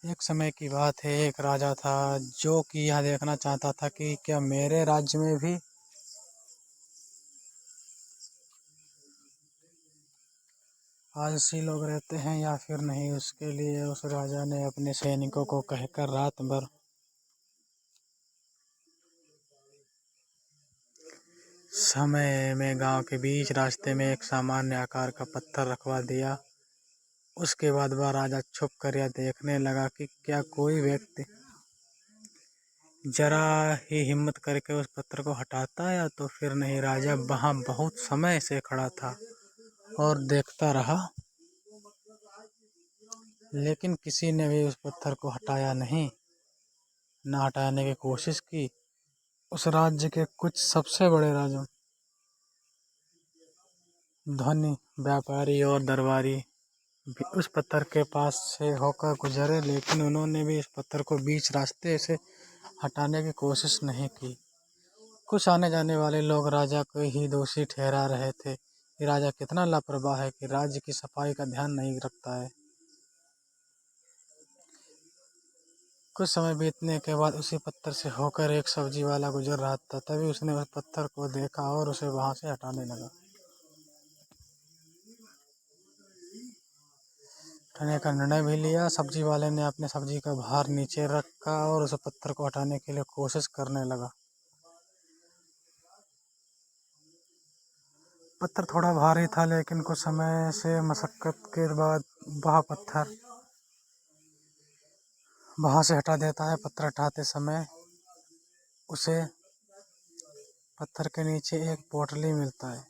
एक समय की बात है, एक राजा था जो कि यह देखना चाहता था कि क्या मेरे राज्य में भी आलसी लोग रहते हैं या फिर नहीं। उसके लिए उस राजा ने अपने सैनिकों को कहकर रात भर समय में गांव के बीच रास्ते में एक सामान्य आकार का पत्थर रखवा दिया। उसके बाद वह राजा छुप कर यह देखने लगा कि क्या कोई व्यक्ति जरा ही हिम्मत करके उस पत्थर को हटाता या तो फिर नहीं। राजा वहां बहुत समय से खड़ा था और देखता रहा, लेकिन किसी ने भी उस पत्थर को हटाया नहीं, न हटाने की कोशिश की। उस राज्य के कुछ सबसे बड़े राजा, धनी व्यापारी और दरबारी भी उस पत्थर के पास से होकर गुजरे, लेकिन उन्होंने भी इस पत्थर को बीच रास्ते से हटाने की कोशिश नहीं की। कुछ आने जाने वाले लोग राजा को ही दोषी ठहरा रहे थे कि राजा कितना लापरवाह है कि राज्य की सफाई का ध्यान नहीं रखता है। कुछ समय बीतने के बाद उसी पत्थर से होकर एक सब्जी वाला गुजर रहा था। तभी उसने उस पत्थर को देखा और उसे वहां से हटाने लगा। हटाने का निर्णय भी लिया। सब्जी वाले ने अपने सब्जी का भार नीचे रखा और उस पत्थर को हटाने के लिए कोशिश करने लगा। पत्थर थोड़ा भारी था, लेकिन कुछ समय से मशक्कत के बाद वह पत्थर वहां से हटा देता है। पत्थर हटाते समय उसे पत्थर के नीचे एक पोटली मिलता है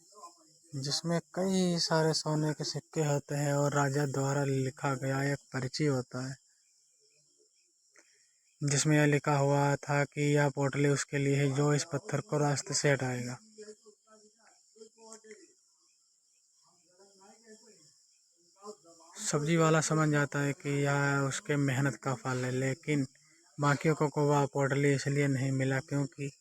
जिसमें कई सारे सोने के सिक्के होते हैं और राजा द्वारा लिखा गया एक पर्ची होता है जिसमें यह लिखा हुआ था कि यह पोटली उसके लिए है जो इस पत्थर को रास्ते से हटाएगा। सब्जी वाला समझ जाता है कि यह उसके मेहनत का फल है, लेकिन बाकियों को वह पोटली इसलिए नहीं मिला क्योंकि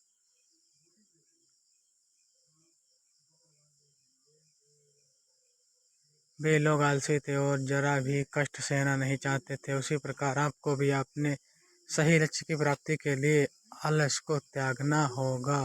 वे लोग आलसी थे और जरा भी कष्ट सहना नहीं चाहते थे। उसी प्रकार आपको भी अपने सही लक्ष्य की प्राप्ति के लिए आलस को त्यागना होगा।